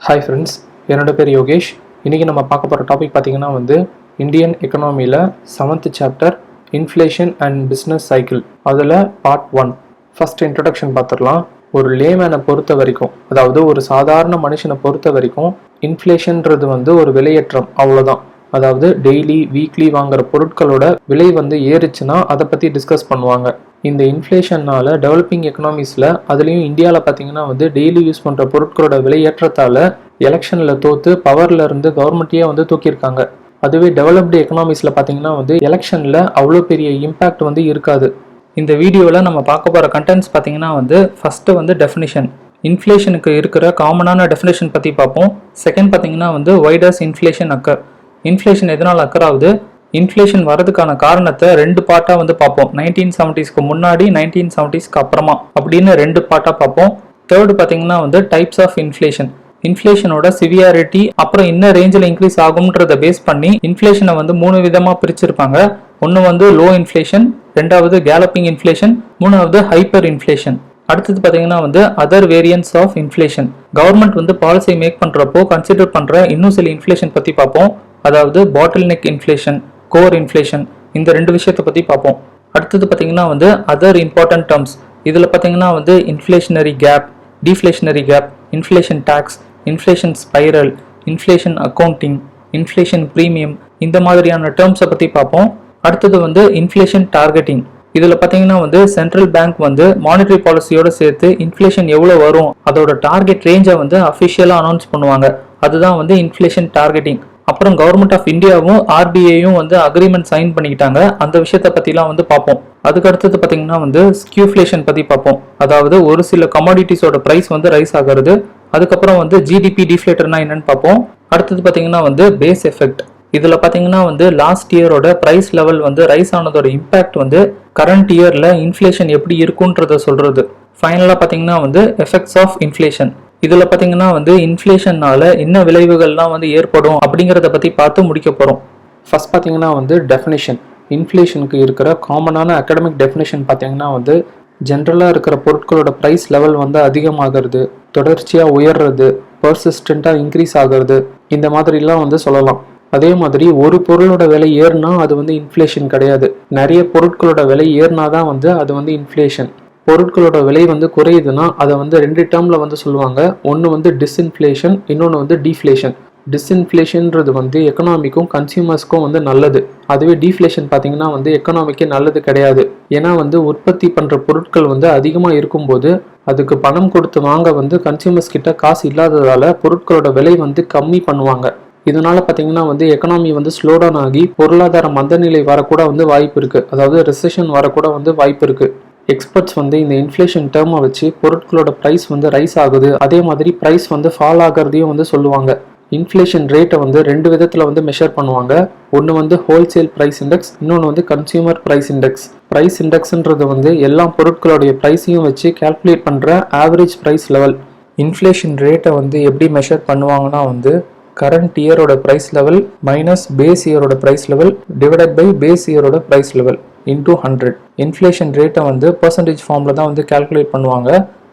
Hi friends, என்னோட பேர் யோகேஷ். இன்றைக்கி நம்ம பார்க்க போகிற டாபிக் பார்த்திங்கன்னா இந்தியன் எக்கனாமியில் 7th chapter inflation and business cycle, அதில் பார்ட் 1. ஃபஸ்ட் இன்ட்ரடக்ஷன் பார்த்துடலாம். ஒரு லேமேனை பொறுத்த வரைக்கும், அதாவது ஒரு சாதாரண மனுஷனை பொறுத்த வரைக்கும் இன்ஃப்ளேஷன்றது ஒரு விலையேற்றம், அவ்வளோதான். அதாவது டெய்லி வீக்லி வாங்குற பொருட்களோட விலை ஏறுச்சுன்னா அதை பற்றி டிஸ்கஸ் பண்ணுவாங்க. இந்த இன்ஃப்ளேஷன்னால டெவலப்பிங் எக்கனாமிஸில், அதுலேயும் இந்தியாவில் பார்த்தீங்கன்னா டெய்லி யூஸ் பண்ணுற பொருட்களோட விலை ஏற்றத்தால் எலெக்ஷனில் தோற்று பவரில் இருந்து கவர்மெண்ட்டையே தூக்கியிருக்காங்க. அதுவே டெவலப்டு எக்கனாமிஸில் பார்த்தீங்கன்னா எலெக்ஷனில் அவ்வளோ பெரிய இம்பேக்ட் இருக்காது. இந்த வீடியோவில் நம்ம பார்க்க போகிற கண்டென்ட்ஸ் பார்த்தீங்கன்னா ஃபஸ்ட்டு டெஃபினிஷன், இன்ஃப்ளேஷனுக்கு இருக்கிற காமனான டெஃபினேஷன் பற்றி பார்ப்போம். செகண்ட் பார்த்தீங்கன்னா வை டஸ் இன்ஃப்ளேஷன் அக்கர், இன்ஃப்ளேஷன் எதனால் அக்கர் ஆகுது, இன்ஃப்ளேஷன் வரதுக்கான காரணத்தை 2 பார்ட்டாக பார்ப்போம். 1970ஸ்க்கு முன்னாடி 1970ஸ்க்கு அப்புறமா அப்படின்னு 2 பார்ட்டாக பார்ப்போம். தேர்டு பார்த்தீங்கன்னா டைப்ஸ் ஆஃப் இன்ஃப்ளேஷன், இன்ஃப்ளேஷனோட சிவியாரிட்டி அப்புறம் இன்னும் ரேஞ்சில் இன்க்ரீஸ் ஆகும்ன்றத பேஸ் பண்ணி இன்ஃப்ளேஷனை 3 விதமாக பிரிச்சிருப்பாங்க. ஒன்று லோ இன்ஃப்ளேஷன், ரெண்டாவது கேலப்பிங் இன்ஃப்ளேஷன், மூணாவது ஹைப்பர் இன்ஃப்ளேஷன். அடுத்தது பார்த்தீங்கன்னா other variance of inflation. Government policy make பண்ணுறப்போ கன்சிடர் பண்ணுற இன்னும் சில இன்ஃப்ளேஷன் பற்றி பார்ப்போம். அதாவது bottleneck inflation, core inflation, இந்த 2 விஷயத்தை பற்றி பார்ப்போம். அடுத்தது பார்த்தீங்கன்னா அதர் இம்பார்ட்டன்ட் டேர்ம்ஸ். இதில் பார்த்தீங்கன்னா inflationary gap, deflationary gap, inflation tax, inflation spiral, inflation accounting, inflation premium, இந்த மாதிரியான டேர்ம்ஸை பற்றி பார்ப்போம். அடுத்தது இன்ஃப்ளேஷன் டார்கெட்டிங். இதில் பார்த்தீங்கன்னா சென்ட்ரல் பேங்க் மானிட்டரி பாலிசியோட சேர்த்து இன்ஃப்ளேஷன் எவ்வளோ வரும் அதோட டார்கெட் ரேஞ்சை அஃபிஷியலாக அனௌன்ஸ் பண்ணுவாங்க. அதுதான் இன்ஃப்ளேஷன் டார்கெட்டிங். அப்புறம் கவர்மெண்ட் ஆஃப் இந்தியாவும் ஆர்பிஐயும் அக்ரிமெண்ட் சைன் பண்ணிக்கிட்டாங்க. அந்த விஷயத்தை பற்றிலாம் பார்ப்போம். அதுக்கு அடுத்தது பார்த்தீங்கன்னா ஸ்கியூஃப்ளேஷன் பற்றி பார்ப்போம். அதாவது ஒரு சில கமாடிட்டிஸோட ப்ரைஸ் ரைஸ் ஆகிறது. அதுக்கப்புறம் ஜிடிபி டிஃப்ளேட்டர்னா என்னன்னு பார்ப்போம். அடுத்தது பார்த்தீங்கன்னா பேஸ் எஃபெக்ட். இதில் பார்த்தீங்கன்னா லாஸ்ட் இயரோட ப்ரைஸ் லெவல் ரைஸ் ஆனதோட இம்பாக்ட் கரண்ட் இயரில் இன்ஃப்ளேஷன் எப்படி இருக்குன்றத சொல்கிறது. ஃபைனலாக பார்த்தீங்கன்னா எஃபெக்ட்ஸ் ஆஃப் இன்ஃப்ளேஷன். இதில் பார்த்தீங்கன்னா இன்ஃப்ளேஷன்னால என்ன விளைவுகள்லாம் ஏற்படும் அப்படிங்கிறத பற்றி பார்த்து முடிக்க போகிறோம். ஃபர்ஸ்ட் பார்த்தீங்கன்னா டெஃபினேஷன், இன்ஃப்ளேஷனுக்கு இருக்கிற காமனான அகடமிக் டெஃபினேஷன் பார்த்தீங்கன்னா ஜென்ரலாக இருக்கிற பொருட்களோட ப்ரைஸ் லெவல் அதிகமாகிறது, தொடர்ச்சியாக உயர்றது, பர்சிஸ்டண்ட்டாக இன்க்ரீஸ் ஆகிறது, இந்த மாதிரிலாம் சொல்லலாம். அதே மாதிரி ஒரு பொருளோட விலை ஏறுனா அது இன்ஃப்ளேஷன் கிடையாது. நிறைய பொருட்களோட விலை ஏறினா தான் அது இன்ஃப்ளேஷன். பொருட்களோட விலை குறையுதுன்னா அதை 2 டேர்ம்ல சொல்லுவாங்க. ஒன்று டிஸ்இன்ஃப்ளேஷன், இன்னொன்று டீஃப்ளேஷன். டிஸ்இன்ஃப்ளேஷன்றது எக்கனாமிக்கும் கன்சியூமர்ஸ்க்கும் நல்லது. அதுவே டீஃப்ளேஷன் பார்த்தீங்கன்னா எக்கனாமிக்கு நல்லது கிடையாது. ஏன்னா உற்பத்தி பண்ணுற பொருட்கள் அதிகமாக இருக்கும்போது அதுக்கு பணம் கொடுத்து வாங்க கன்சியூமர்ஸ் கிட்ட காசு இல்லாததால பொருட்களோட விலை கம்மி பண்ணுவாங்க. இதனால பார்த்தீங்கன்னா எக்கனாமி ஸ்லோடவுன் ஆகி பொருளாதார மந்தநிலை வரக்கூட வாய்ப்பு இருக்குது. அதாவது ரெசெஷன் வரக்கூட வாய்ப்பு இருக்குது. எக்ஸ்பர்ட்ஸ் இந்த இன்ஃப்ளேஷன் டேர்மை வச்சு பொருட்களோட ப்ரைஸ் ரைஸ் ஆகுது, அதே மாதிரி ப்ரைஸ் ஃபால் ஆகிறதையும் சொல்லுவாங்க. இன்ஃப்ளேஷன் ரேட்டை 2 விதத்தில் மெஷர் பண்ணுவாங்க. ஒன்று ஹோல்சேல் ப்ரைஸ் இண்டெக்ஸ், இன்னொன்று கன்சியூமர் ப்ரைஸ் இண்டெக்ஸ். ப்ரைஸ் இண்டெக்ஸ்ன்றது எல்லா பொருட்களோடைய ப்ரைஸையும் வச்சு கால்குலேட் பண்ணுற ஆவரேஜ் ப்ரைஸ் லெவல். இன்ஃப்ளேஷன் ரேட்டை எப்படி மெஷர் பண்ணுவாங்கன்னா கரண்ட் இயரோட ப்ரைஸ் லெவல் மைனஸ் பேஸ் இயரோட price level divided by base இயரோட ப்ரைஸ் லெவல் இன்டூ 100. இன்ஃப்ளேஷன் ரேட்டை பர்சன்டேஜ் ஃபார்மில் தான் கால்குலேட் பண்ணுவாங்க.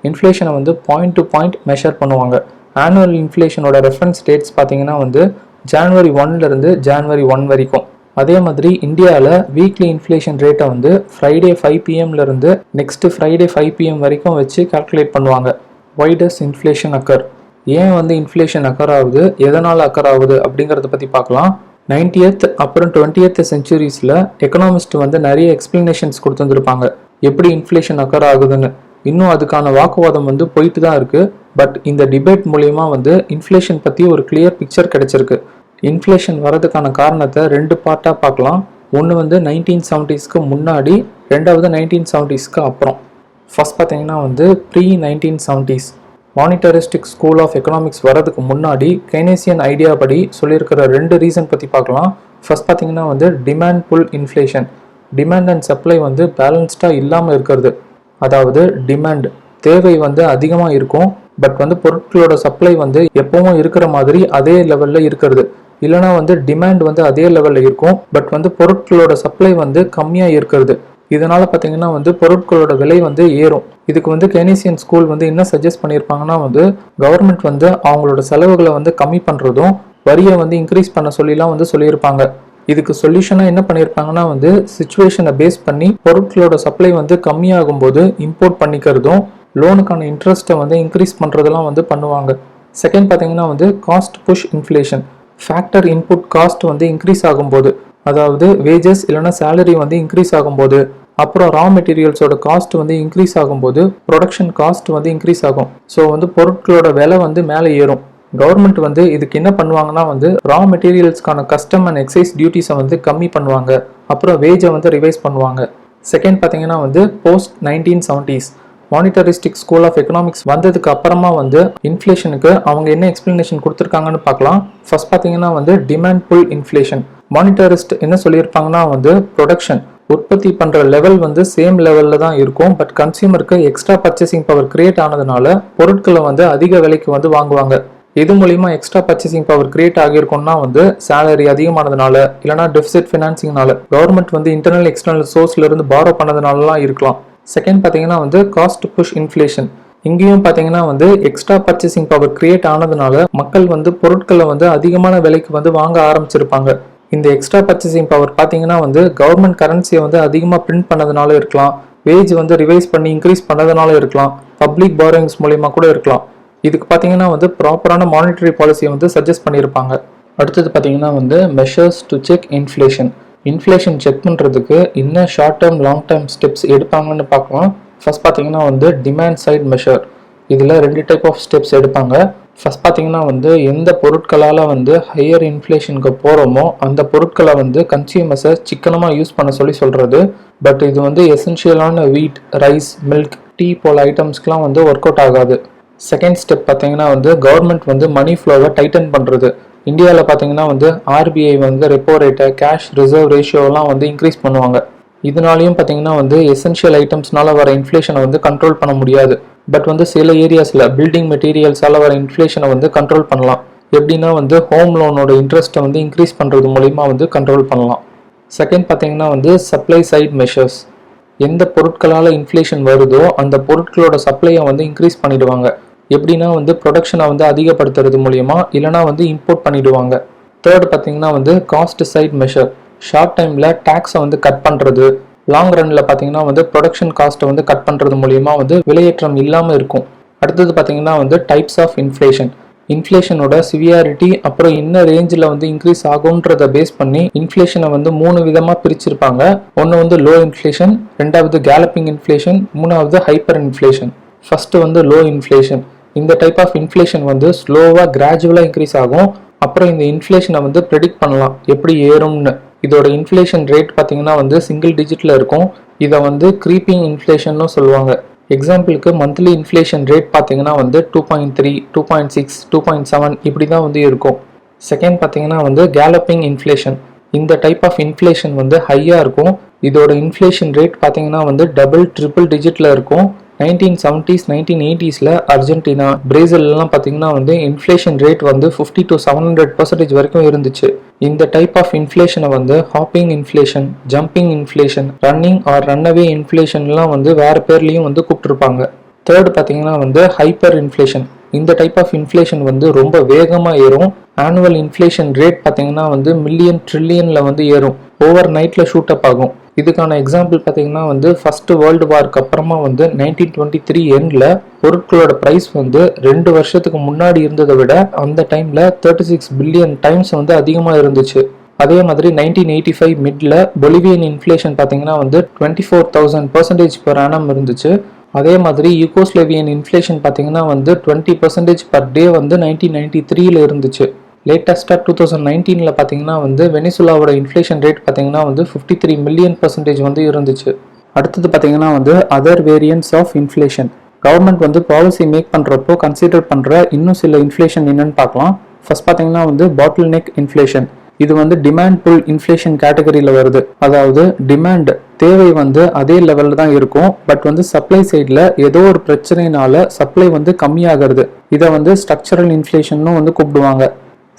இன்ஃப்ளேஷனை பாயிண்ட் டு பாயிண்ட் மெஷர் பண்ணுவாங்க. ஆனுவல் இன்ஃப்ளேஷனோட ரெஃபரன்ஸ் டேட்ஸ் பார்த்தீங்கன்னா ஜான்வரி 1லேருந்து ஜான்வரி 1 வரைக்கும். அதே மாதிரி இந்தியாவில் வீக்லி இன்ஃப்ளேஷன் ரேட்டை Friday 5 PM next Friday 5 PM வரைக்கும் வச்சு கால்குலேட் பண்ணுவாங்க. வை டஸ் இன்ஃப்ளேஷன் அக்கர், ஏன் இன்ஃப்ளேஷன் அக்கர் ஆகுது, எதனால் அக்கர் ஆகுது அப்படிங்கிறத பற்றி பார்க்கலாம். 90th அப்புறம் 20th செஞ்சுரிஸில் எக்கனாமிஸ்ட் நிறைய எக்ஸ்பிளனேஷன்ஸ் கொடுத்துருப்பாங்க எப்படி இன்ஃப்ளேஷன் அக்கர் ஆகுதுன்னு. இன்னும் அதுக்கான வாக்குவாதம் போயிட்டு தான் இருக்குது. பட் இந்த டிபேட் மூலயமா இன்ஃப்ளேஷன் பற்றி ஒரு கிளியர் பிக்சர் கிடைச்சிருக்கு. இன்ஃப்ளேஷன் வரதுக்கான காரணத்தை 2 பார்ட்டாக பார்க்கலாம். ஒன்று 1970ஸ்க்கு முன்னாடி, ரெண்டாவது 1970ஸ்க்கு அப்புறம். ஃபர்ஸ்ட் பார்த்தீங்கன்னா pre 1970s. Monetaristic school of economics வரதுக்கு முன்னாடி கெய்னேசியன் ஐடியா படி சொல்லியிருக்கிற 2 ரீசன் பற்றி பார்க்கலாம். ஃபர்ஸ்ட் பார்த்தீங்கன்னா demand pull inflation. Demand and supply பேலன்ஸ்டாக இல்லாமல் இருக்கிறது. அதாவது டிமாண்ட் தேவை அதிகமாக இருக்கும், பட் பொருட்களோட சப்ளை எப்பவும் இருக்கிற மாதிரி அதே லெவலில் இருக்கிறது. இல்லைனா டிமாண்ட் அதே லெவலில் இருக்கும், பட் பொருட்களோட சப்ளை கம்மியாக இருக்கிறது. இதனால பார்த்தீங்கன்னா வந்து பொருட்களோட விலை வந்து ஏறும். இதுக்கு வந்து கெய்னீசியன் ஸ்கூல் வந்து என்ன சஜஸ்ட் பண்ணியிருப்பாங்கன்னா வந்து கவர்மெண்ட் வந்து அவங்களோட செலவுகளை வந்து கம்மி பண்ணுறதும் வரியை வந்து இன்க்ரீஸ் பண்ண சொல்லிலாம் வந்து சொல்லியிருப்பாங்க. இதுக்கு சொல்யூஷனாக என்ன பண்ணியிருப்பாங்கன்னா வந்து சிச்சுவேஷனை பேஸ் பண்ணி பொருட்களோட சப்ளை வந்து கம்மியாகும் போது இம்போர்ட் பண்ணிக்கிறதும் லோனுக்கான இன்ட்ரெஸ்ட்டை வந்து இன்க்ரீஸ் பண்ணுறதெல்லாம் வந்து பண்ணுவாங்க. செகண்ட் பார்த்தீங்கன்னா வந்து cost push inflation. Factor input cost வந்து இன்க்ரீஸ் ஆகும்போது, அதாவது வேஜஸ் இல்லைனா சேலரி வந்து இன்க்ரீஸ் ஆகும்போது, அப்புறம் ரா மெட்டீரியல்ஸோட காஸ்ட் வந்து இன்க்ரீஸ் ஆகும்போது ப்ரொடக்ஷன் காஸ்ட் வந்து இன்க்ரீஸ் ஆகும். ஸோ வந்து பொருட்களோட விலை வந்து மேலே ஏறும். கவர்மெண்ட் வந்து இதுக்கு என்ன பண்ணுவாங்கன்னா வந்து ரா மெட்டீரியல்ஸ்க்கான கஸ்டம் அண்ட் எக்ஸைஸ் டியூட்டிஸை வந்து கம்மி பண்ணுவாங்க. அப்புறம் வேஜை வந்து ரிவைஸ் பண்ணுவாங்க. செகண்ட் பார்த்தீங்கன்னா வந்து post 1970s monetaristic school of economics வந்ததுக்கு அப்புறமா வந்து இன்ஃப்ளேஷனுக்கு அவங்க என்ன எக்ஸ்பிளனேஷன் கொடுத்துருக்காங்கன்னு பார்க்கலாம். ஃபர்ஸ்ட் பார்த்தீங்கன்னா வந்து டிமாண்ட் புல் இன்ஃப்ளேஷன். மானிட்டரிஸ்ட் என்ன சொல்லியிருப்பாங்கன்னா வந்து ப்ரொடக்ஷன் உற்பத்தி பண்ணுற லெவல் வந்து சேம் லெவலில் தான் இருக்கும். பட் கன்சியூமருக்கு எக்ஸ்ட்ரா பர்ச்சேசிங் பவர் கிரியேட் ஆனதுனால பொருட்களை வந்து அதிக விலைக்கு வந்து வாங்குவாங்க. இது மூலிமா எக்ஸ்ட்ரா பர்ச்சேசிங் பவர் கிரியேட் ஆகியிருக்கும்னா வந்து சேலரி அதிகமானதுனால இல்லைனா டெபிசிட் ஃபினான்சிங்னால கவர்மெண்ட் வந்து இன்டர்னல் எக்ஸ்டர்னல் சோர்ஸ்ல இருந்து பாரோ பண்ணதுனாலலாம் இருக்கலாம். செகண்ட் பார்த்தீங்கன்னா வந்து காஸ்ட் புஷ் இன்ஃப்ளேஷன். இங்கேயும் பார்த்தீங்கன்னா வந்து எக்ஸ்ட்ரா பர்ச்சேசிங் பவர் கிரியேட் ஆனதுனால மக்கள் வந்து பொருட்களை வந்து அதிகமான விலைக்கு வந்து வாங்க ஆரம்பிச்சிருப்பாங்க. இந்த எக்ஸ்ட்ரா பர்ச்சேசிங் பவர் பார்த்தீங்கன்னா வந்து கவர்மெண்ட் கரன்சியை வந்து அதிகமாக பிரிண்ட் பண்ணதுனால இருக்கலாம், வேஜ் வந்து ரிவைஸ் பண்ணி இன்க்ரீஸ் பண்ணதுனால இருக்கலாம், பப்ளிக் பாரோயிங்ஸ் மூலியமாக கூட இருக்கலாம். இதுக்கு பார்த்தீங்கன்னா வந்து ப்ராப்பரான மானிட்டரி பாலிசியை வந்து சஜஸ்ட் பண்ணியிருப்பாங்க. அடுத்தது பார்த்தீங்கன்னா வந்து measures to check inflation. Inflation check பண்ணுறதுக்கு என்ன short term long term steps எடுப்பாங்கன்னு பார்க்கலாம். ஃபர்ஸ்ட் பார்த்தீங்கன்னா வந்து டிமாண்ட் சைட் மெஷர். இதில் 2 டைப் ஆஃப் ஸ்டெப்ஸ் எடுப்பாங்க. ஃபர்ஸ்ட் பார்த்தீங்கன்னா வந்து எந்த பொருட்களால் வந்து ஹையர் இன்ஃப்ளேஷனுக்கு போகிறோமோ அந்த பொருட்களை வந்து கன்சியூமர்ஸை சிக்கனமாக யூஸ் பண்ண சொல்கிறது. பட் இது வந்து எசென்ஷியலான வீட், ரைஸ், மில்க், டீ போல் ஐட்டம்ஸ்க்கெலாம் வந்து ஒர்க் அவுட் ஆகாது. செகண்ட் ஸ்டெப் பார்த்தீங்கன்னா வந்து கவர்மெண்ட் வந்து மணி ஃப்ளோவை டைட்டன் பண்ணுறது. இந்தியாவில் பார்த்தீங்கன்னா வந்து ஆர்பிஐ வந்து ரெப்போ ரேட்டை, கேஷ் ரிசர்வ் ரேஷியோலாம் வந்து இன்க்ரீஸ் பண்ணுவாங்க. இதனாலையும் பார்த்தீங்கன்னா வந்து எசென்ஷியல் ஐட்டம்ஸ்னால வர இன்ஃப்ளேஷனை வந்து கண்ட்ரோல் பண்ண முடியாது. பட் வந்து சில ஏரியாஸில் பில்டிங் மெட்டீரியல்ஸால் வர இன்ஃப்ளேஷனை வந்து கண்ட்ரோல் பண்ணலாம். எப்படின்னா வந்து ஹோம் லோனோட இன்ட்ரெஸ்ட்டை வந்து இன்க்ரீஸ் பண்ணுறது மூலிமா வந்து கண்ட்ரோல் பண்ணலாம். செகண்ட் பார்த்தீங்கன்னா வந்து சப்ளை சைட் மெஷர்ஸ். எந்த பொருட்களால் இன்ஃப்ளேஷன் வருதோ அந்த பொருட்களோட சப்ளையை வந்து இன்க்ரீஸ் பண்ணிடுவாங்க. எப்படின்னா வந்து ப்ரொடக்ஷனை வந்து அதிகப்படுத்துறது மூலியமா இல்லைனா வந்து இம்போர்ட் பண்ணிடுவாங்க. தேர்ட் பார்த்தீங்கன்னா வந்து காஸ்ட் சைட் மெஷர். ஷார்ட் டைமில் டேக்ஸை வந்து கட் பண்ணுறது, லாங் ரன்னில் பார்த்தீங்கன்னா வந்து ப்ரொடக்ஷன் காஸ்ட்டை வந்து கட் பண்ணுறது மூலியமா வந்து விலையேற்றம் இல்லாமல் இருக்கும். அடுத்தது பார்த்தீங்கன்னா வந்து டைப்ஸ் ஆஃப் இன்ஃப்ளேஷன். இன்ஃப்ளேஷனோட சிவியாரிட்டி அப்புறம் என்ன ரேஞ்சில் வந்து இன்க்ரீஸ் ஆகுன்றதை பேஸ் பண்ணி இன்ஃப்ளேஷனை வந்து 3 விதமாக பிரிச்சிருப்பாங்க. ஒன்று வந்து லோ இன்ஃப்ளேஷன், ரெண்டாவது கேலப்பிங் இன்ஃப்ளேஷன், மூணாவது ஹைப்பர் இன்ஃப்ளேஷன். ஃபர்ஸ்ட் வந்து லோ இன்ஃப்ளேஷன். இந்த டைப் ஆஃப் இன்ஃப்ளேஷன் வந்து ஸ்லோவாக கிராஜுவலாக இன்க்ரீஸ் ஆகும். அப்புறம் இந்த இன்ஃப்ளேஷனை வந்து ப்ரெடிக்ட் பண்ணலாம் எப்படி ஏறும்னு. இதோட இன்ஃப்ளேஷன் ரேட் பார்த்தீங்கன்னா வந்து சிங்கிள் டிஜிட்டில் இருக்கும். இதை வந்து க்ரீப்பிங் இன்ஃப்ளேஷன்னு சொல்லுவாங்க. எக்ஸாம்பிளுக்கு மந்த்லி இன்ஃப்ளேஷன் ரேட் பார்த்தீங்கன்னா வந்து 2.3, 2.6, 2.7 இப்படி தான் வந்து இருக்கும். செகண்ட் பார்த்தீங்கன்னா வந்து கேலப்பிங் இன்ஃப்ளேஷன். இந்த டைப் ஆஃப் இன்ஃப்ளேஷன் வந்து ஹையாக இருக்கும். இதோட இன்ஃப்ளேஷன் ரேட் பார்த்தீங்கன்னா வந்து ட்ரிபிள் டிஜிட்டில் இருக்கும். 1970s 1980s அர்ஜென்டினா, பிரேசில்லாம் பார்த்தீங்கன்னா வந்து இன்ஃப்ளேஷன் ரேட் வந்து 50 to 700% வரைக்கும் இருந்துச்சு. இந்த டைப் ஆஃப் இன்ஃப்ளேஷனை வந்து hopping inflation, jumping inflation, running or runaway இன்ஃப்ளேஷன்லாம் வந்து வேறு பேர்லேயும் வந்து கூப்பிட்டுருப்பாங்க. தேர்ட் பார்த்தீங்கன்னா வந்து ஹைப்பர் இன்ஃப்ளேஷன். இந்த டைப் ஆஃப் இன்ஃப்ளேஷன் வந்து ரொம்ப வேகமாக ஏறும். ஆனுவல் இன்ஃப்ளேஷன் ரேட் பார்த்தீங்கன்னா வந்து மில்லியன் ட்ரில்லியனில் வந்து ஏறும். ஓவர் நைட்டில் ஷூட் அப் ஆகும். இதுக்கான எக்ஸாம்பிள் பார்த்தீங்கன்னா வந்து ஃபர்ஸ்ட் வேர்ல்டு வார்க்கு அப்புறமா வந்து 1923 எண்டில் பொருட்களோட ப்ரைஸ் வந்து 2 வருஷத்துக்கு முன்னாடி இருந்ததை விட அந்த டைமில் 36 பில்லியன் டைம்ஸ் வந்து அதிகமாக இருந்துச்சு. அதே மாதிரி 1985 மிட்ல பொலிவியன் இன்ஃப்ளேஷன் பார்த்தீங்கன்னா வந்து 24,000% per annum இருந்துச்சு. அதே மாதிரி யூகோஸ்லேவியன் இன்ஃப்ளேஷன் பார்த்தீங்கன்னா வந்து 20% per day வந்து 1993 இருந்துச்சு. லேட்டஸ்ட்டாக 2019 பார்த்தீங்கன்னா வந்து வெனிசுலாவோட இன்ஃப்ளேஷன் ரேட் பார்த்தீங்கன்னா வந்து 53 மில்லியன்% வந்து இருந்துச்சு. அடுத்தது பார்த்தீங்கன்னா வந்து other variants of inflation. Government வந்து பாலிசி மேக் பண்ணுறப்போ கன்சிடர் பண்ணுற இன்னும் சில இன்ஃப்ளேஷன் என்னன்னு பார்க்கலாம். ஃபர்ஸ்ட் பார்த்தீங்கன்னா வந்து பாட்டில் நெக் இன்ஃப்ளேஷன். இது வந்து டிமாண்ட் புல் இன்ஃப்ளேஷன் கேட்டகரியில் வருது. அதாவது டிமாண்ட் தேவை வந்து அதே லெவலில் தான் இருக்கும். பட் வந்து சப்ளை சைடில் ஏதோ ஒரு பிரச்சனைனால சப்ளை வந்து கம்மியாகிறது. இதை வந்து ஸ்ட்ரக்சரல் இன்ஃப்ளேஷன் வந்து கூப்பிடுவாங்க.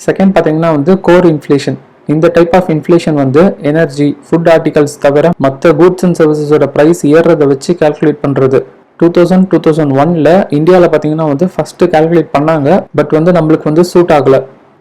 செகண்ட் பார்த்தீங்கன்னா வந்து கோர் இன்ஃப்ளேஷன். இந்த டைப் ஆஃப் இன்ஃப்ளேஷன் வந்து எனர்ஜி, ஃபுட் ஆர்டிகல்ஸ் தவிர மற்ற கூட்ஸ் அண்ட் சர்வீசஸோட ப்ரைஸ் ஏறுறதை வச்சு கால்குலேட் பண்ணுறது. 2001ல் இந்தியாவில் பார்த்தீங்கன்னா வந்து ஃபஸ்ட்டு கால்குலேட் பண்ணாங்க. பட் வந்து நம்மளுக்கு வந்து சூட் ஆகலை.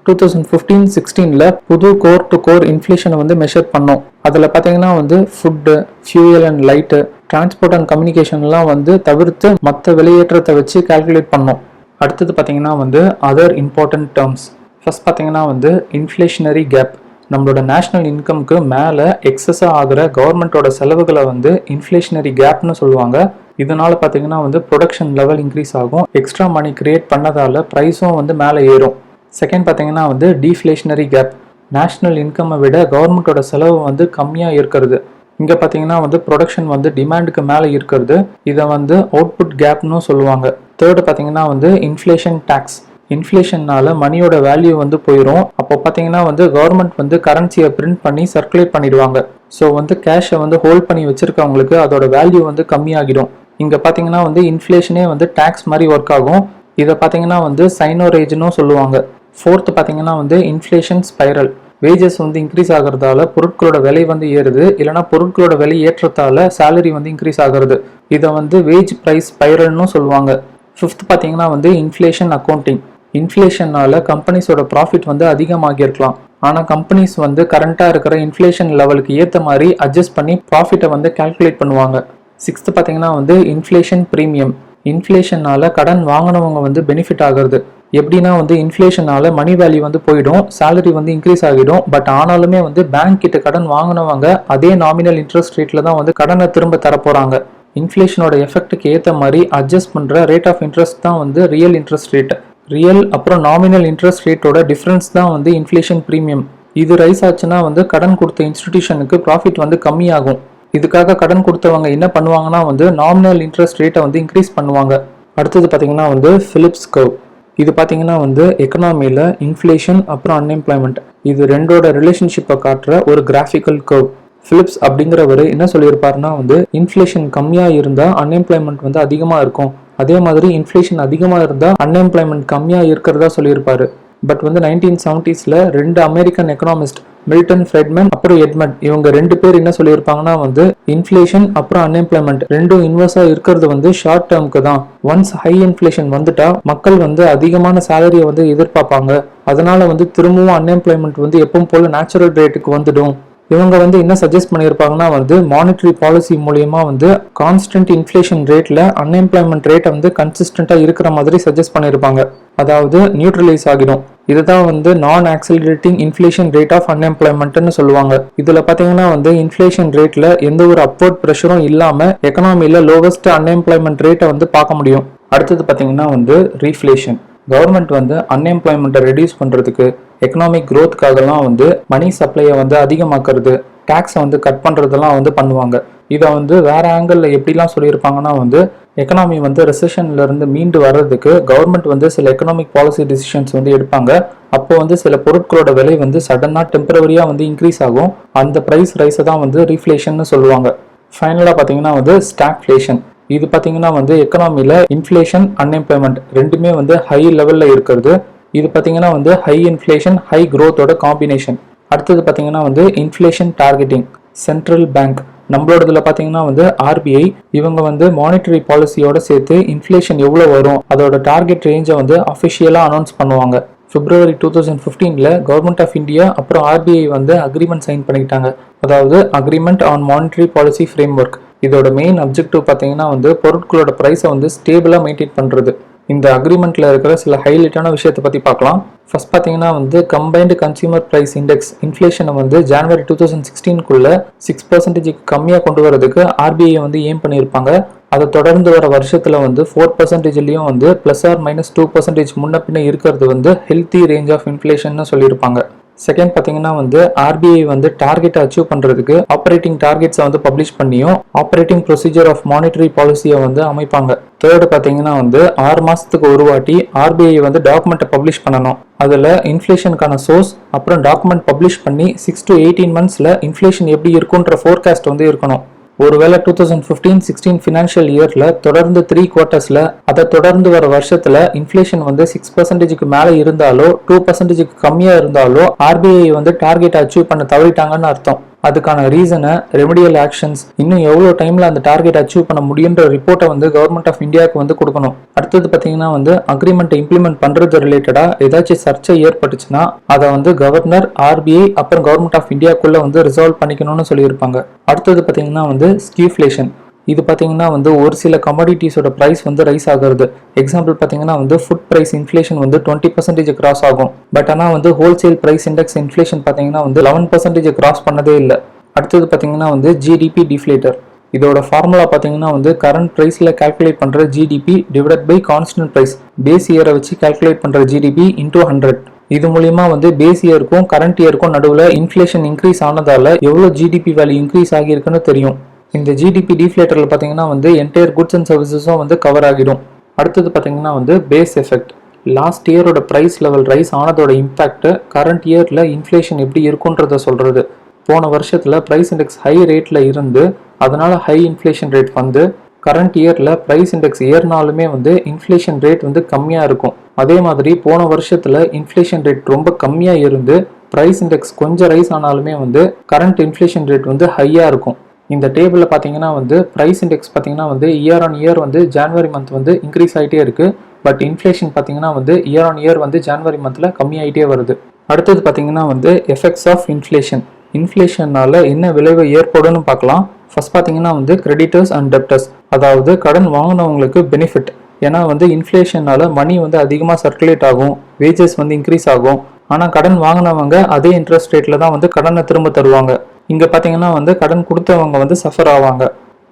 2015-16ல் புது கோர் டு கோர் இன்ஃப்ளேஷனை வந்து மெஷர் பண்ணோம். அதில் பார்த்தீங்கன்னா வந்து food, fuel and light, transport and கம்யூனிகேஷன்லாம் வந்து தவிர்த்து மற்ற விலையேற்றத்தை வச்சு கால்குலேட் பண்ணோம். அடுத்தது பார்த்தீங்கன்னா வந்து அதர் இம்பார்ட்டன்ட் டேர்ம்ஸ். ஃபர்ஸ்ட் பார்த்தீங்கன்னா வந்து இன்ஃப்ளேஷனரி கேப். நம்மளோட நேஷ்னல் இன்கம்க்கு மேலே எக்ஸஸாக ஆகிற கவர்மெண்ட்டோட செலவுகளை வந்து இன்ஃப்ளேஷனரி கேப்னு சொல்லுவாங்க. இதனால பார்த்தீங்கன்னா வந்து ப்ரொடக்ஷன் லெவல் இன்க்ரீஸ் ஆகும். எக்ஸ்ட்ரா மணி கிரியேட் பண்ணதால ப்ரைஸும் வந்து மேலே ஏறும். செகண்ட் பார்த்தீங்கன்னா வந்து டீஃப்ளேஷனரி கேப். நேஷ்னல் இன்கம்மை விட கவர்மெண்ட்டோட செலவு வந்து கம்மியாக இருக்கிறது. இங்கே பார்த்தீங்கன்னா வந்து ப்ரொடக்ஷன் வந்து டிமாண்டுக்கு மேலே இருக்கிறது. இதை வந்து அவுட்புட் கேப்னு சொல்லுவாங்க. தேர்டு பார்த்தீங்கன்னா வந்து இன்ஃப்ளேஷன் டேக்ஸ். இன்ஃப்ளேஷன்னால மணியோட வேல்யூ வந்து போயிடும். அப்போ பார்த்தீங்கன்னா வந்து கவர்மெண்ட் வந்து கரன்சியை பிரிண்ட் பண்ணி சர்க்குலேட் பண்ணிடுவாங்க. ஸோ வந்து கேஷை வந்து ஹோல்ட் பண்ணி வச்சிருக்கவங்களுக்கு அதோட வேல்யூ வந்து கம்மியாகிடும். இங்கே பார்த்தீங்கன்னா வந்து இன்ஃப்ளேஷனே வந்து டேக்ஸ் மாதிரி ஒர்க் ஆகும். இதை பார்த்தீங்கன்னா வந்து சைனோரேஜ்னு சொல்லுவாங்க. ஃபோர்த்து பார்த்தீங்கன்னா வந்து இன்ஃப்ளேஷன் ஸ்பைரல். வேஜஸ் வந்து இன்க்ரீஸ் ஆகிறதால பொருட்களோட விலை வந்து ஏறுது. இல்லைனா பொருட்களோட விலை ஏற்றத்தால சேலரி வந்து இன்க்ரீஸ் ஆகிறது. இதை வந்து வேஜ் ப்ரைஸ் ஸ்பைரல்னு சொல்லுவாங்க. ஃபிஃப்த் பார்த்தீங்கன்னா வந்து இன்ஃப்ளேஷன் அக்கௌண்டிங். இன்ஃப்ளேஷனால கம்பெனிஸோட ப்ராஃபிட் வந்து அதிகமாகிருக்கலாம். ஆனால் கம்பெனிஸ் வந்து கரண்ட்டாக இருக்கிற இன்ஃப்ளேஷன் லெவலுக்கு ஏற்ற மாதிரி அட்ஜஸ்ட் பண்ணி ப்ராஃபிட்டை வந்து கால்குலேட் பண்ணுவாங்க. சிக்ஸ்த்து பார்த்தீங்கன்னா வந்து இன்ஃப்ளேஷன் ப்ரீமியம். இன்ஃப்ளேஷனால கடன் வாங்கினவங்க வந்து பெனிஃபிட் ஆகிறது. எப்படின்னா வந்து இன்ஃப்ளேஷனால மணி வேல்யூ வந்து போயிடும், சேலரி வந்து இன்க்ரீஸ் ஆகிடும். பட் ஆனாலுமே வந்து பேங்க் கிட்ட கடன் வாங்கினவங்க அதே நாமினல் இன்ட்ரெஸ்ட் ரேட்ல தான் வந்து கடனை திரும்ப தரப்போறாங்க. இன்ஃப்ளேஷனோட எஃபெக்ட்டுக்கு ஏற்ற மாதிரி அட்ஜஸ்ட் பண்ணுற ரேட் ஆஃப் இன்ட்ரெஸ்ட் தான் வந்து ரியல் இன்ட்ரெஸ்ட் ரேட். ரியல் அப்புறம் நாமினல் இன்ட்ரெஸ்ட் ரேட்டோட டிஃப்ரென்ஸ் தான் வந்து இன்ஃப்ளேஷன் ப்ரீமியம். இது ரைஸ் ஆச்சுன்னா வந்து கடன் கொடுத்த இன்ஸ்டிடியூஷனுக்கு ப்ராஃபிட் வந்து கம்மியாகும். இதுக்காக கடன் கொடுத்தவங்க என்ன பண்ணுவாங்கன்னா வந்து நாமினல் இன்ட்ரெஸ்ட் ரேட்டை வந்து இன்க்ரீஸ் பண்ணுவாங்க. அடுத்தது பார்த்தீங்கன்னா வந்து பிலிப்ஸ் கர்வ். இது பார்த்தீங்கன்னா வந்து எக்கனாமியில் இன்ஃப்ளேஷன் அப்புறம் அன்எம்ப்ளாய்மெண்ட் இது ரெண்டோட ரிலேஷன்ஷிப்பை காட்டுற ஒரு கிராஃபிக்கல் கர்வ். பிலிப்ஸ் அப்படிங்கிறவர் என்ன சொல்லியிருப்பாருன்னா வந்து இன்ஃப்ளேஷன் கம்மியாக இருந்தால் அன்எம்ப்ளாய்மெண்ட் வந்து அதிகமாக இருக்கும், அதே மாதிரி இன்ஃப்ளேஷன் அதிகமாக இருந்தால் அன்எம்ப்ளாய்மெண்ட் கம்மியாக இருக்கிறதா சொல்லியிருப்பாரு. பட் வந்து 1970ஸ்ல ரெண்டு அமெரிக்கன் எக்கனாமிஸ்ட் மில்டன் ஃப்ரெட்மன் அப்புறம் எட்மண்ட் இவங்க ரெண்டு பேர் என்ன சொல்லியிருப்பாங்கன்னா வந்து இன்ஃப்ளேஷன் அப்புறம் அன்எம்ப்ளாய்மெண்ட் ரெண்டும் இன்வெர்ஸா இருக்கிறது வந்து ஷார்ட் டேர்முக்கு தான். ஒன்ஸ் ஹை இன்ஃப்ளேஷன் வந்துட்டா மக்கள் வந்து அதிகமான சேலரியை வந்து எதிர்பார்ப்பாங்க. அதனால வந்து திரும்பவும் அன்எம்ப்ளாய்மெண்ட் வந்து எப்பவும் போல நேச்சுரல் ரேட்டுக்கு வந்துடும். இவங்க வந்து என்ன சஜஸ்ட் பண்ணியிருப்பாங்கன்னா வந்து மானிட்டரி பாலிசி மூலியமா வந்து கான்ஸ்டன்ட் இன்ஃப்ளேஷன் ரேட்ல அன்எம்ப்ளாய்மெண்ட் ரேட்டை வந்து கன்சிஸ்டண்டா இருக்கிற மாதிரி சஜஸ்ட் பண்ணியிருப்பாங்க. அதாவது நியூட்ரலைஸ் ஆகிடும். இதுதான் வந்து நான் ஆக்சிலரேட்டிங் இன்ஃப்ளேஷன் ரேட் ஆஃப் அன்எம்ப்ளாய்மெண்ட்னு சொல்லுவாங்க. இதுல பாத்தீங்கன்னா வந்து இன்ஃப்ளேஷன் ரேட்ல எந்த ஒரு அப்வர்ட் ப்ரெஷரும் இல்லாம எக்கனாமில லோவஸ்ட் அன்எம்ப்ளாய்மெண்ட் ரேட்டை வந்து பார்க்க முடியும். அடுத்தது பாத்தீங்கன்னா வந்து ரீஃப்ளேஷன். கவர்மெண்ட் வந்து அன்எம்ப்ளாய்மெண்ட்டை ரெடியூஸ் பண்றதுக்கு எக்கனாமிக் க்ரோத்துக்காகலாம் வந்து மணி சப்ளையை வந்து அதிகமாக்குறது, டேக்ஸை வந்து கட் பண்றதெல்லாம் வந்து பண்ணுவாங்க. இதை வந்து வேற ஆங்கிள் எப்படிலாம் சொல்லியிருப்பாங்கன்னா வந்து எக்கனாமி வந்து ரெசெஷன்ல இருந்து மீண்டு வர்றதுக்கு கவர்மெண்ட் வந்து சில எக்கனாமிக் பாலிசி டிசிஷன்ஸ் வந்து எடுப்பாங்க. அப்போ வந்து சில பொருட்களோட விலை வந்து சடனா டெம்பரவரியா வந்து இன்க்ரீஸ் ஆகும். அந்த பிரைஸ் ரைஸை தான் வந்து ரீஃப்ளேஷன் சொல்லுவாங்க. ஃபைனலா பாத்தீங்கன்னா வந்து ஸ்டாக்ஃப்ளேஷன். இது பாத்தீங்கன்னா வந்து எக்கனாமில இன்ஃப்ளேஷன் அன்எம்ப்ளாய்மெண்ட் ரெண்டுமே வந்து ஹை லெவல்ல இருக்கிறது. இது பாத்தீங்கன்னா வந்து ஹை இன்ஃப்ளேஷன் ஹை க்ரோத்தோட காம்பினேஷன். அடுத்தது பாத்தீங்கன்னா வந்து இன்ஃப்ளேஷன் டார்கெட்டிங். சென்ட்ரல் பேங்க் நம்மளோடதுல பாத்தீங்கன்னா வந்து ஆர்பிஐ இவங்க வந்து மானிட்டரி பாலிசியோட சேர்த்து இன்ஃப்ளேஷன் எவ்வளவு வரும் அதோட டார்கெட் ரேஞ்சை வந்து அஃபிஷியலா அனௌன்ஸ் பண்ணுவாங்க. பிப்ரவரி 2015ல கவர்மெண்ட் ஆஃப் இந்தியா அப்புறம் ஆர்பிஐ வந்து அக்ரிமெண்ட் சைன் பண்ணிக்கிட்டாங்க. அதாவது agreement on monetary policy frame work. இதோட மெயின் அப்ஜெக்டிவ் பார்த்தீங்கன்னா வந்து பொருட்களோட ப்ரைஸை வந்து ஸ்டேபிளாக மெயின்டைன் பண்ணுறது. இந்த அக்ரிமெண்ட்ல இருக்கிற சில ஹைலைட்டான விஷயத்தை பற்றி பார்க்கலாம். ஃபர்ஸ்ட் பார்த்தீங்கன்னா வந்து கம்பைன்டு கன்சியூமர் ப்ரைஸ் இண்டெக்ஸ் இன்ஃப்ளேஷனை வந்து ஜனவரி 2016க்குள்ள 6% கம்மியாக கொண்டு வரதுக்கு ஆர்பிஐ வந்து ஏம் பண்ணியிருப்பாங்க. அதை தொடர்ந்து வர வருஷத்துல வந்து 4%லையும் வந்து +or-2% முன்ன பின்ன இருக்கிறது வந்து ஹெல்த்தி ரேஞ்ச் ஆஃப் இன்ஃப்ளேஷன் சொல்லியிருப்பாங்க. செகண்ட் பார்த்தீங்கன்னா வந்து ஆர்பிஐ வந்து டார்கெட்டை அச்சீவ் பண்ணுறதுக்கு ஆப்ரேட்டிங் டார்கெட்ஸை வந்து பப்ளிஷ் பண்ணியும் ஆப்ரேட்டிங் ப்ரொசீஜர் ஆஃப் மானிட்டரி பாலிசியை வந்து அமைப்பாங்க. தேர்டு பார்த்தீங்கன்னா வந்து 6 மாதத்துக்கு ஒரு வாட்டி ஆர்பிஐ வந்து டாக்குமெண்ட்டை பப்ளிஷ் பண்ணணும். அதில் இன்ஃப்ளேஷனுக்கான சோர்ஸ் அப்புறம் டாக்குமெண்ட் பப்ளிஷ் பண்ணி 6 to 18 monthsல இன்ஃப்ளேஷன் எப்படி இருக்குன்ற ஃபோர்காஸ்ட் வந்து இருக்கணும். ஒருவேளை 2015-16 ஃபினான்ஷியல் இயர்ல தொடர்ந்து 3 குவார்ட்டர்ஸ்ல அதை தொடர்ந்து வர வருஷத்துல இன்ஃபிளேஷன் வந்து 6%க்கு மேல இருந்தாலோ 2%க்கு கம்மியா இருந்தாலோ ஆர்பிஐ வந்து டார்கெட் அச்சீவ் பண்ண தவறிட்டாங்கன்னு அர்த்தம். அதுக்கான ரீசனை ரெமடியல் ஆக்ஷன்ஸ் இன்னும் எவ்வளவு டைம்ல அந்த டார்கெட் அச்சீவ் பண்ண முடியுன்ற ரிப்போர்ட்டை வந்து கவர்மெண்ட் ஆஃப் இந்தியாவுக்கு வந்து கொடுக்கணும். அடுத்தது பாத்தீங்கன்னா வந்து அக்ரிமெண்ட் இம்ப்ளிமெண்ட் பண்றது ரிலேட்டடா ஏதாச்சும் சர்ச்சை ஏற்பட்டுச்சுன்னா அதை வந்து கவர்னர், ஆர்பிஐ அப்புறம் கவர்மெண்ட் ஆஃப் இந்தியாக்குள்ள வந்து ரிசால்வ் பண்ணிக்கணும்னு சொல்லியிருப்பாங்க. அடுத்தது பாத்தீங்கன்னா வந்து ஸ்கீஃப்ளேஷன். இது பார்த்தீங்கன்னா வந்து ஒரு சில கமாடிட்டிஸோட ப்ரைஸ் வந்து ரைஸ் ஆகுறது. எக்ஸாம்பிள் பார்த்தீங்கன்னா வந்து ஃபுட் ப்ரைஸ் இன்ஃப்ளேஷன் வந்து 20% கிராஸ் ஆகும். பட் ஆனால் வந்து ஹோல்சேல் ப்ரைஸ் இண்டெக்ஸ் இன்ஃப்ளேஷன் பார்த்தீங்கன்னா வந்து 11% கிராஸ் பண்ணதே இல்லை. அடுத்தது பார்த்தீங்கன்னா வந்து ஜிடிபி டிஃப்ளேட்டர். இதோட ஃபார்முலா பார்த்தீங்கன்னா வந்து கரண்ட் ப்ரைஸில் கால்குலேட் பண்ணுற GDP divided by constant price, base இயரை வச்சு கால்குலேட் பண்ணுற ஜிடிபி இன்டூ 100. இது மூலியமா வந்து பேஸ் இயருக்கும் கரண்ட் இயருக்கும் நடுவில் இன்ஃப்ளேஷன் இன்க்ரீஸ் ஆனதால எவ்வளோ ஜிடிபி வேல்யூ இன்க்ரீஸ் ஆகியிருக்குன்னு தெரியும். இந்த ஜிடிபி டிஃப்ளேட்டர்ல பார்த்தீங்கன்னா வந்து என்டையர் குட்ஸ் அண்ட் சர்வீசஸும் வந்து கவர் ஆகிடும். அடுத்தது பார்த்தீங்கன்னா வந்து பேஸ் எஃபெக்ட். லாஸ்ட் இயரோட ப்ரைஸ் லெவல் ரைஸ் ஆனதோட இம்பாக்ட் கரண்ட் இயர்ல இன்ஃப்ளேஷன் எப்படி இருக்குன்றத சொல்றது. போன வருஷத்துல ப்ரைஸ் இண்டெக்ஸ் ஹை ரேட்ல இருந்து அதனால ஹை இன்ஃப்ளேஷன் ரேட் வந்து கரண்ட் இயர்ல ப்ரைஸ் இண்டெக்ஸ் ஏறினாலுமே வந்து இன்ஃப்ளேஷன் ரேட் வந்து கம்மியா இருக்கும். அதே மாதிரி போன வருஷத்துல இன்ஃப்ளேஷன் ரேட் ரொம்ப கம்மியா இருந்து ப்ரைஸ் இண்டெக்ஸ் கொஞ்சம் ரைஸ் ஆனாலுமே வந்து கரண்ட் இன்ஃப்ளேஷன் ரேட் வந்து ஹையா இருக்கும். இந்த டேபிளில் பார்த்தீங்கன்னா வந்து ப்ரைஸ் இண்டெக்ஸ் பார்த்தீங்கன்னா வந்து இயர் ஆன் இயர் வந்து ஜான்வரி மந்த் வந்து இன்க்ரீஸ் ஆகிட்டே இருக்குது. பட் இன்ஃப்ளேஷன் பார்த்தீங்கன்னா வந்து இயர் ஆன் இயர் வந்து ஜான்வரி மந்தில் கம்மியாகிட்டே வருது. அடுத்தது பார்த்தீங்கன்னா வந்து எஃபெக்ட்ஸ் ஆஃப் இன்ஃப்ளேஷன். இன்ஃப்ளேஷனால என்ன விளைவு ஏற்படும்னு பார்க்கலாம். ஃபர்ஸ்ட் பார்த்தீங்கன்னா வந்து கிரெடிட்டர்ஸ் அண்ட் டெப்டர்ஸ், அதாவது கடன் வாங்கினவங்களுக்கு பெனிஃபிட். ஏன்னா வந்து இன்ஃப்ளேஷனால மணி வந்து அதிகமாக சர்க்குலேட் ஆகும், வேஜஸ் வந்து இன்க்ரீஸ் ஆகும். ஆனால் கடன் வாங்கினவங்க அதே இன்ட்ரெஸ்ட் ரேட்டில் தான் வந்து கடனை திரும்ப தருவாங்க. இங்கே பார்த்தீங்கன்னா வந்து கடன் கொடுத்தவங்க வந்து சஃபர் ஆவாங்க.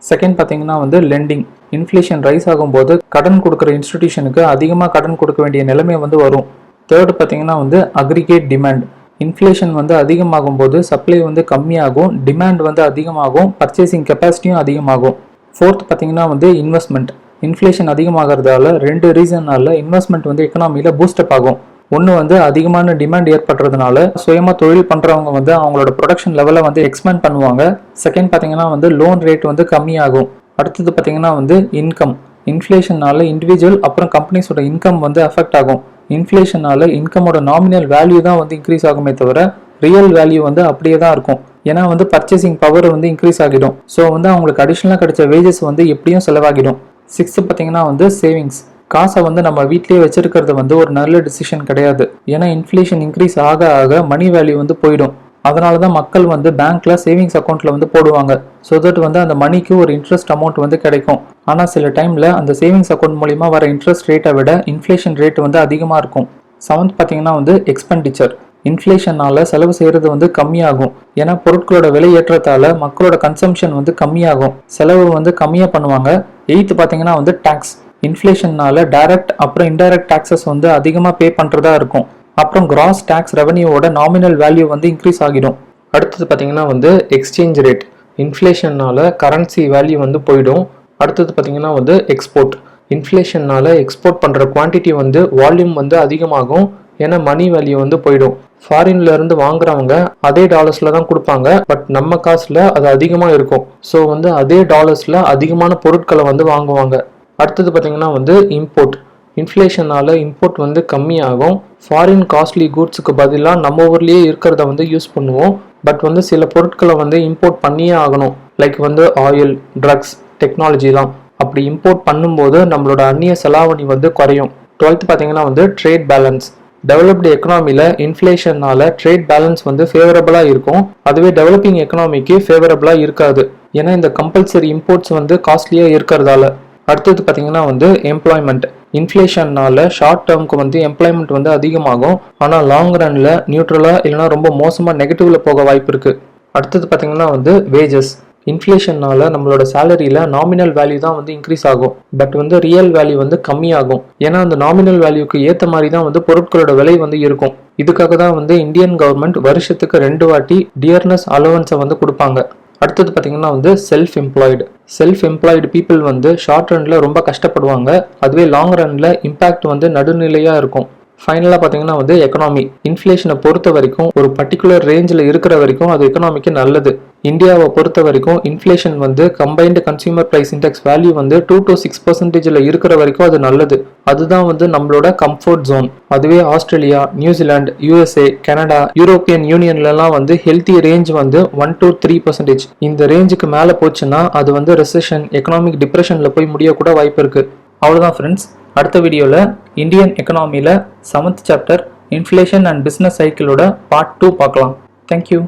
செகண்ட் பார்த்தீங்கன்னா வந்து லெண்டிங். இன்ஃப்ளேஷன் ரைஸ் ஆகும்போது கடன் கொடுக்குற இன்ஸ்டிடியூஷனுக்கு அதிகமாக கடன் கொடுக்க வேண்டிய நிலைமை வந்து வரும். தேர்டு பார்த்தீங்கன்னா வந்து அக்ரிகேட் டிமாண்ட். இன்ஃப்ளேஷன் வந்து அதிகமாகும் போது சப்ளை வந்து கம்மியாகும், டிமாண்ட் வந்து அதிகமாகும், பர்ச்சேசிங் கெப்பாசிட்டியும் அதிகமாகும். ஃபோர்த் பார்த்தீங்கன்னா வந்து இன்வெஸ்ட்மெண்ட். இன்ஃப்ளேஷன் அதிகமாகிறதால 2 ரீசன்னால இன்வெஸ்ட்மெண்ட் வந்து எக்கனாமியில் பூஸ்டப் ஆகும். ஒன்று வந்து அதிகமான டிமாண்ட் ஏற்படுறதுனால சுயமாக தொழில் பண்ணுறவங்க வந்து அவங்களோட ப்ரொடக்ஷன் லெவலை வந்து எக்ஸ்பேண்ட் பண்ணுவாங்க. செகண்ட் பார்த்தீங்கன்னா வந்து லோன் ரேட் வந்து கம்மியாகும். அடுத்தது பார்த்தீங்கன்னா வந்து இன்கம். இன்ஃப்ளேஷனால இண்டிவிஜுவல் அப்புறம் கம்பெனிஸோட இன்கம் வந்து அஃபெக்ட் ஆகும். இன்ஃப்ளேஷனால இன்கமோட நாமினல் வேல்யூ தான் வந்து இன்க்ரீஸ் ஆகுமே தவிர ரியல் வேல்யூ வந்து அப்படியே தான் இருக்கும். ஏன்னா வந்து பர்ச்சேசிங் பவர் வந்து இன்க்ரீஸ் ஆகிடும். ஸோ வந்து அவங்களுக்கு அடிஷ்னலாக கிடைச்ச வேஜஸ் வந்து எப்படியும் செலவாகிடும். சிக்ஸ்த்து பார்த்தீங்கன்னா வந்து சேவிங்ஸ். காசை வந்து நம்ம வீட்லேயே வச்சிருக்கிறது வந்து ஒரு நல்ல டிசிஷன் கிடையாது. ஏன்னா இன்ஃப்ளேஷன் இன்க்ரீஸ் ஆக ஆக மணி வேல்யூ வந்து போயிடும். அதனால தான் மக்கள் வந்து பேங்க்ல சேவிங்ஸ் அக்கௌண்ட்ல வந்து போடுவாங்க. ஸோ தட் வந்து அந்த மணிக்கு ஒரு இன்ட்ரெஸ்ட் அமௌண்ட் வந்து கிடைக்கும். ஆனால் சில டைம்ல அந்த சேவிங்ஸ் அக்கௌண்ட் மூலியமா வர இன்ட்ரெஸ்ட் ரேட்டை விட இன்ஃப்ளேஷன் ரேட் வந்து அதிகமாக இருக்கும். செவன்த் பார்த்தீங்கன்னா வந்து எக்ஸ்பெண்டிச்சர். இன்ஃப்ளேஷனால செலவு செய்யறது வந்து கம்மியாகும். ஏன்னா பொருட்களோட விலை ஏற்றத்தால மக்களோட கன்சம்ஷன் வந்து கம்மியாகும், செலவு வந்து கம்மியாக பண்ணுவாங்க. எயித்து பார்த்தீங்கன்னா வந்து டாக்ஸ். இன்ஃப்ளேஷன்னால டைரக்ட் அப்புறம் இன்டைரக்ட் டாக்ஸஸ் வந்து அதிகமாக பே பண்ணுறதா இருக்கும். அப்புறம் கிராஸ் டாக்ஸ் ரெவன்யூவோட நாமினல் வேல்யூ வந்து இன்க்ரீஸ் ஆகிடும். அடுத்தது பார்த்தீங்கன்னா வந்து எக்ஸ்சேஞ்ச் ரேட். இன்ஃப்ளேஷன்னால கரன்சி வேல்யூ வந்து போயிடும். அடுத்தது பார்த்தீங்கன்னா வந்து எக்ஸ்போர்ட். இன்ஃப்ளேஷன்னால எக்ஸ்போர்ட் பண்ணுற குவான்டிட்டி வந்து வால்யூம் வந்து அதிகமாகும். ஏன்னா மணி வேல்யூ வந்து போயிடும். ஃபாரின்ல இருந்து வாங்குறவங்க அதே டாலர்ஸ்ல தான் கொடுப்பாங்க, பட் நம்ம காசுல அது அதிகமாக இருக்கும். ஸோ வந்து அதே டாலர்ஸ்ல அதிகமான பொருட்களை வந்து வாங்குவாங்க. அடுத்தது பார்த்தீங்கன்னா வந்து இம்போர்ட். இன்ஃப்ளேஷனால இம்போர்ட் வந்து கம்மியாகும். ஃபாரின் காஸ்ட்லி கூட்ஸுக்கு பதிலாக நம்ம ஊர்லேயே இருக்கிறத வந்து யூஸ் பண்ணுவோம். பட் வந்து சில பொருட்களை வந்து இம்போர்ட் பண்ணியே ஆகணும். லைக் வந்து ஆயில், ட்ரக்ஸ், டெக்னாலஜிலாம். அப்படி இம்போர்ட் பண்ணும்போது நம்மளோட அந்நிய செலாவணி வந்து குறையும். 12th பார்த்தீங்கன்னா வந்து ட்ரேட் பேலன்ஸ். டெவலப்டு எக்கனாமியில் இன்ஃப்ளேஷனால ட்ரேட் பேலன்ஸ் வந்து ஃபேவரபுளாக இருக்கும். அதுவே டெவலப்பிங் எக்கனாமிக்கு ஃபேவரபுளாக இருக்காது. ஏன்னா இந்த கம்பல்சரி இம்போர்ட்ஸ் வந்து காஸ்ட்லியாக இருக்கிறதால. அடுத்தது பார்த்தீங்கன்னா வந்து எம்ப்ளாய்மெண்ட். இன்ஃப்ளேஷன்னால ஷார்ட் டேர்முக்கு வந்து எம்ப்ளாய்மெண்ட் வந்து அதிகமாகும். ஆனால் லாங் ரன்ல நியூட்ரலாக இல்லைனா ரொம்ப மோசமாக நெகட்டிவ்ல போக வாய்ப்பு இருக்கு. அடுத்தது பார்த்தீங்கன்னா வந்து வேஜஸ். இன்ஃப்ளேஷன்னால நம்மளோட சேலரியில நாமினல் வேல்யூ தான் வந்து இன்க்ரீஸ் ஆகும். பட் வந்து ரியல் வேல்யூ வந்து கம்மியாகும். ஏன்னா அந்த நாமினல் வேல்யூக்கு ஏற்ற மாதிரி தான் வந்து பொருட்களோட விலை வந்து இருக்கும். இதுக்காக தான் வந்து இந்தியன் கவர்மெண்ட் வருஷத்துக்கு 2 வாட்டி டியர்னஸ் அலோவன்ஸை வந்து கொடுப்பாங்க. அடுத்தது பார்த்தீங்கன்னா வந்து செல்ஃப் எம்ப்ளாய்டு பீப்புள் வந்து ஷார்ட் ரன்ல ரொம்ப கஷ்டப்படுவாங்க. அதுவே லாங் ரன்ல இம்பாக்ட் வந்து நடுநிலையாக இருக்கும். ஃபைனலாக பார்த்தீங்கன்னா வந்து எக்கனாமி. இன்ஃப்ளேஷனை பொறுத்த வரைக்கும் ஒரு பர்டிகுலர் ரேஞ்சில் இருக்கிற வரைக்கும் அது எக்கனாமிக்கு நல்லது. இந்தியாவை பொறுத்த வரைக்கும் இன்ஃப்ளேஷன் வந்து combined consumer price index value வந்து 2 to 6% இருக்கிற வரைக்கும் அது நல்லது. அதுதான் வந்து நம்மளோட கம்ஃபர்ட் ஜோன். அதுவே ஆஸ்திரேலியா, நியூசிலாந்து, USA, கனடா, யூரோப்பியன் யூனியன்லலாம் வந்து ஹெல்த்தி ரேஞ்ச் வந்து 1 to 3%. இந்த ரேஞ்சுக்கு மேலே போச்சுன்னா அது வந்து ரெசெஷன், எக்கனாமிக் டிப்ரெஷனில் போய் முடியக்கூட வாய்ப்பு இருக்கு. அவ்வளோதான் ஃப்ரெண்ட்ஸ். அடுத்த வீடியோவில் இந்தியன் எக்கனாமியில் 7th chapter inflation and business சைக்கிளோட பார்ட் 2 பார்க்கலாம். தேங்க்யூ.